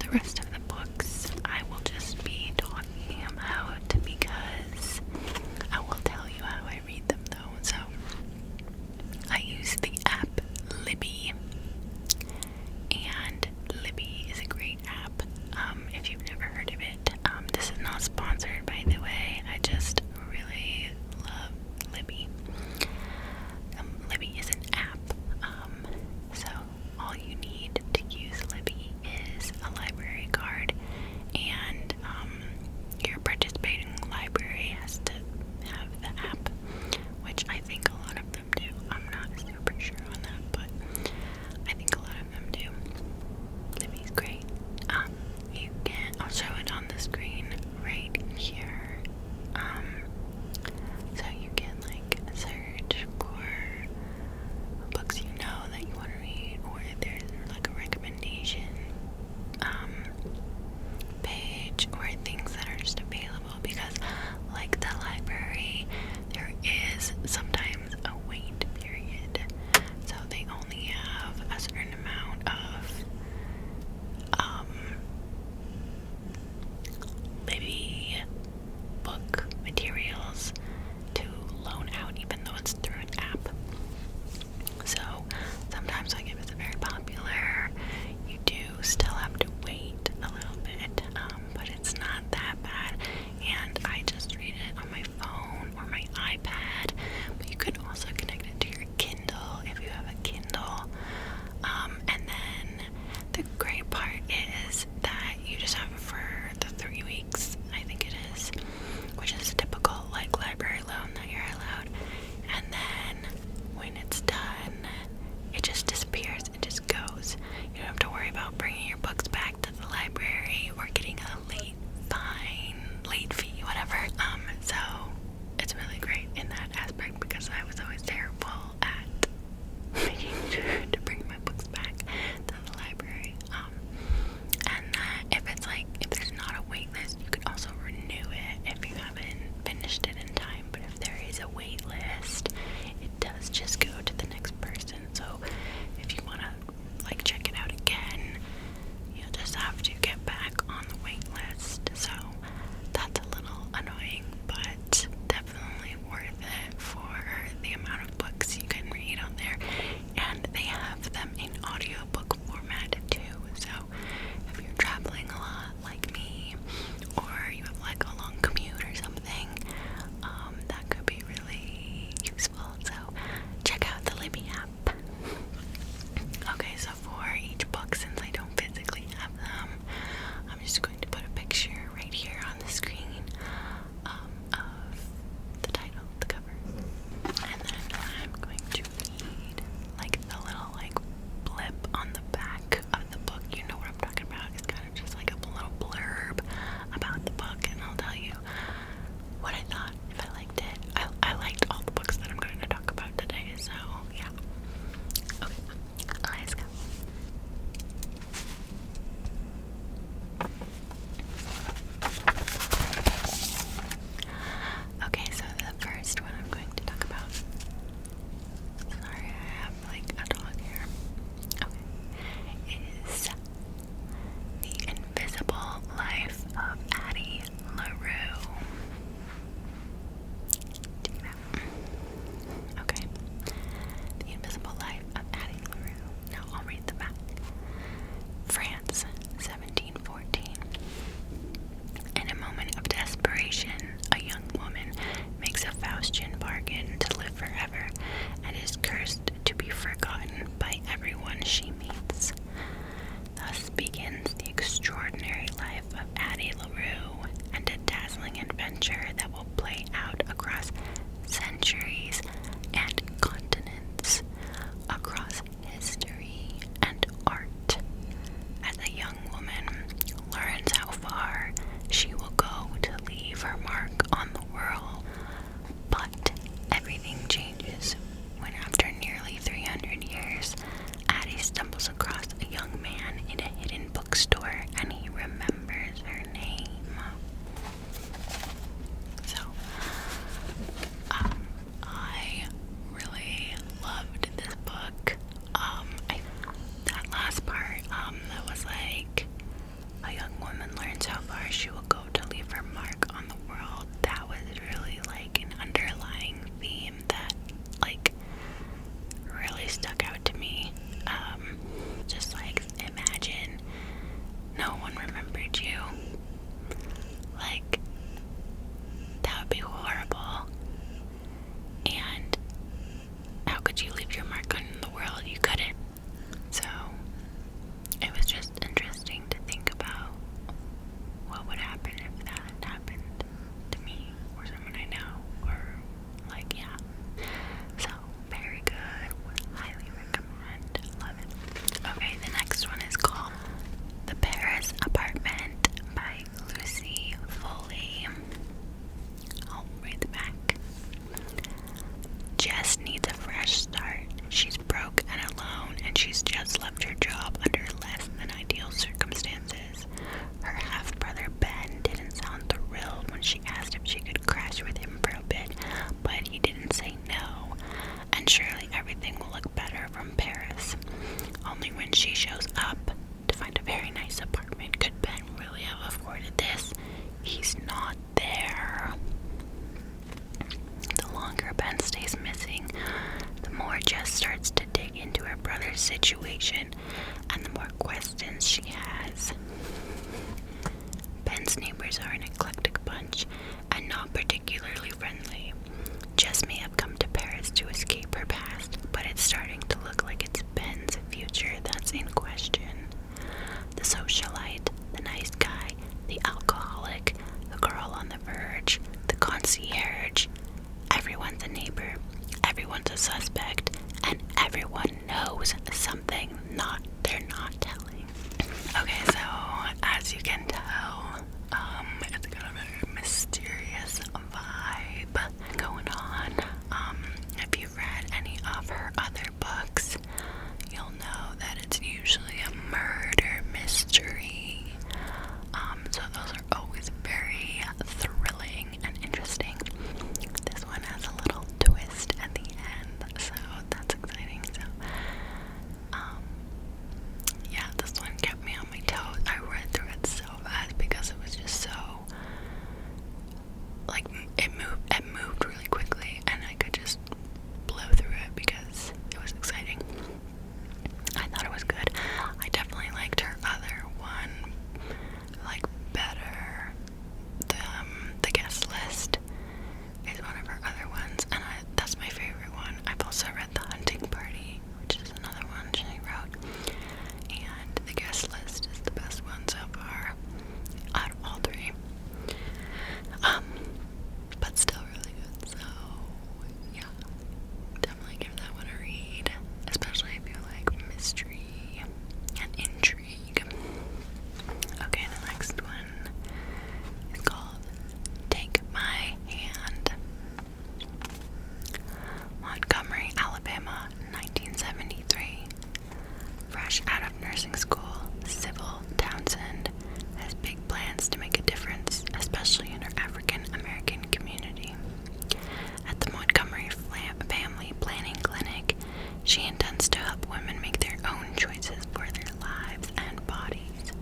the rest of the books I will just be talking about, because I will tell you how I read them though. So I use the app Libby, and Libby is a great app. If you've never heard of it, this is not sponsored, by the way. I just really love Libby. Libby is an app, so all you need to use Libby is a library card. a neighbor. Everyone's a suspect, and everyone knows something they're not telling. Okay, so as you can tell, it's got a very mysterious vibe going on. If you've read any of her other books, you'll know that it's usually a murder mystery. So those are always very thrilling and interesting. This one has a little twist at the end, so that's exciting. So, yeah, this one kept me on my toes. I read through it so fast because it was just so, like, it moved really quickly, and I could just blow through it because it was exciting. I thought it was good. I definitely liked her other one, like, better. The guest list is one of her other ones, and that's my favorite one. I've also read The Hunting Party, which is another one she wrote, and the guest list is the best one so far out of all three. But still really good, so yeah, definitely give that one a read, especially if you like mystery and intrigue. Okay, the next one is called Take My Hand. Montgomery, Alabama, 1973. Fresh out of nursing school, Sybil Townsend has big plans to make a difference, especially in her African American community. At the Montgomery Family Planning Clinic, she intends to help women make their own choices for their lives and bodies.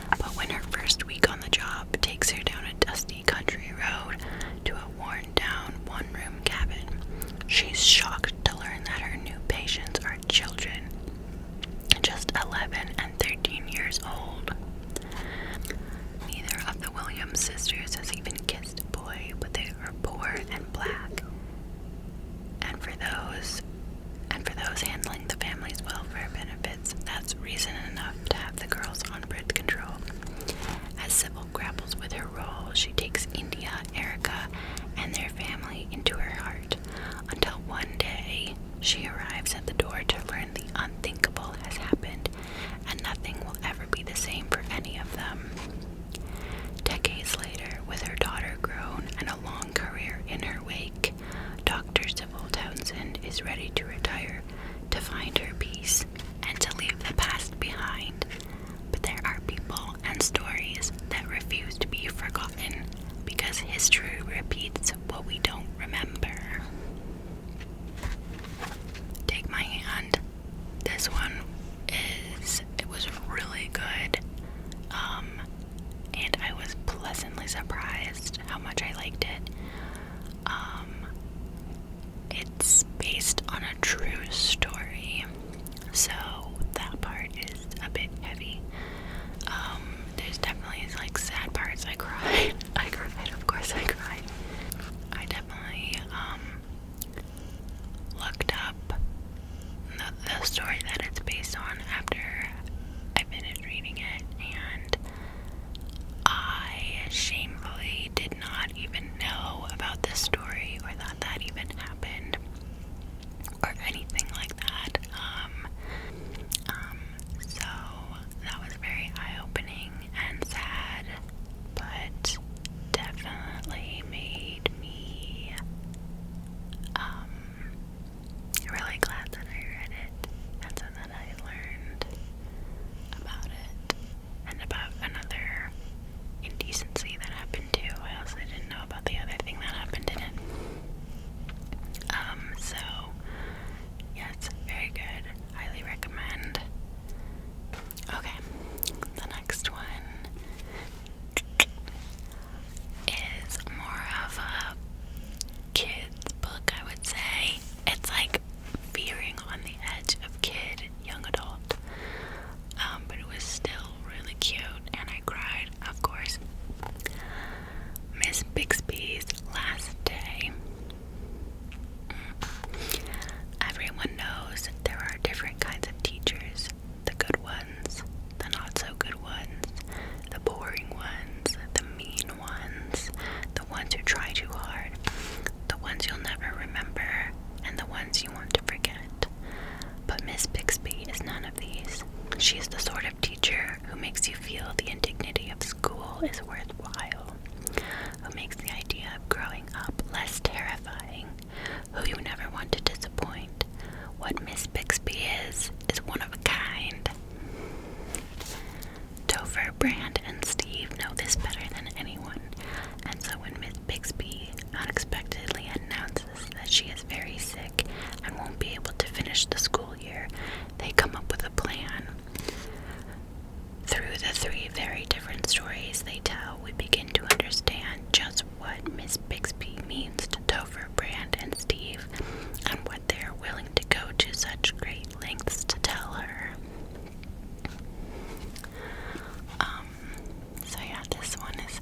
But when her first week on the job takes her down a dusty country road to a worn-down one-room cabin, she's shocked to learn that her new patients are children, just 11 and 13 years old. Neither of the Williams sisters has even kissed makes you feel the indignity of school is worthwhile, who makes the idea of growing up less terrifying, who you never want to disappoint. What Miss Bixby is one of a kind. Topher, Brand, and Steve know this better than anyone, and so when Miss Bixby unexpectedly announces that she is very sick and won't be able to finish the school year, they come up with a plan. Through the three very different stories they tell, we begin to understand just what Miss Bixby means to Topher, Brand, and Steve, and what they are willing to go to such great lengths to tell her. So yeah, this one is,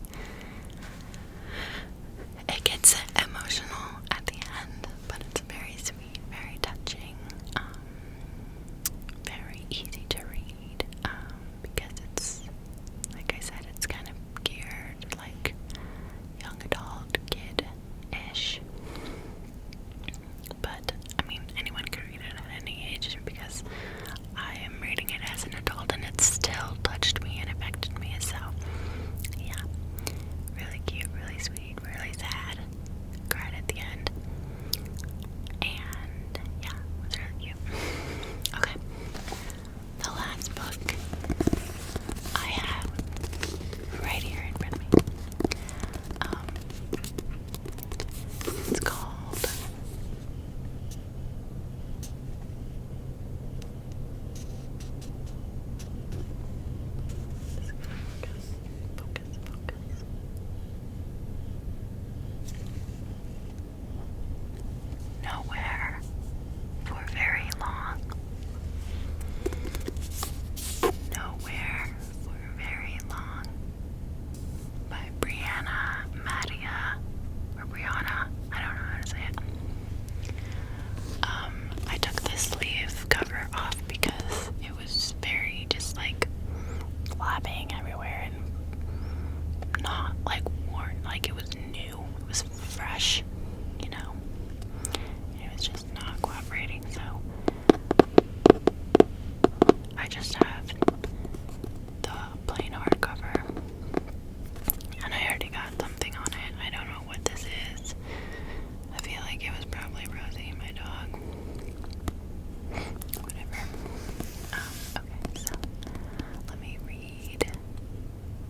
it gets emotional at the end, but it's very sweet, very touching, very easy to read, because it's, like I said, it's kind of geared like young adult, kid-ish, but I mean, anyone can read it at any age, because I am reading it as an adult and it still touched me and affected me, so yeah, really cute, really sweet, really sad, cried at the end, and yeah, it was really cute. Okay, the last book I have right here in front of me, it's called Focus. Nowhere for very long. Nowhere for very long. By Brianna Mattia, or Brianna, I don't know how to say it. I took the sleeve cover off because it was very just like flapping everywhere and not like worn, like it was new, it was fresh, you know. It was just not cooperating, so I just have the plain hardcover, and I already got something on it. I don't know what this is. I feel like it was probably Rosie, my dog. Whatever. Okay, so let me read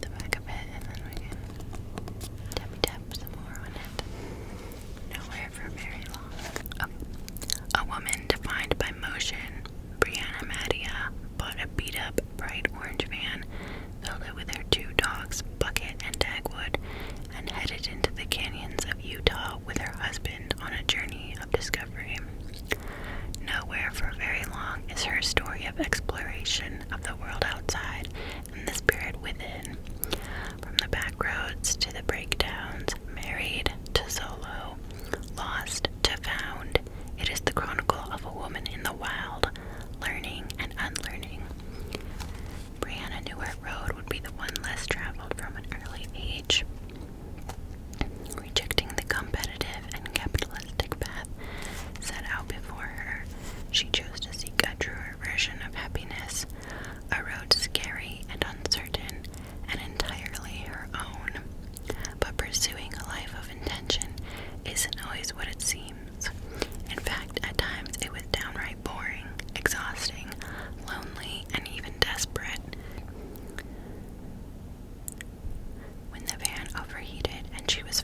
the back of it, and then we can tap some more on it. Nowhere for very long. A woman defined by motion, Brianna Mattia bought a beat-up bright orange van, filled it with her two dogs, Bucket and Dagwood, and headed into the canyons of Utah with her husband on a journey of discovery. Nowhere for very long is her story of exploration of the world outside and the spirit within. From the back roads to the breakdowns, married to solo, lost to found, it is the chronicle of a woman in the wild, learning and unlearning. Brianna knew her road would be the one less traveled from an early age. Rejecting the competitive and capitalistic path set out before her, she chose to seek a truer version of happiness, a road scary and uncertain and entirely her own. But pursuing a life of intention isn't always what it seems. In fact, at times it was downright boring, exhausting, lonely, and even desperate. When the van overheated and she was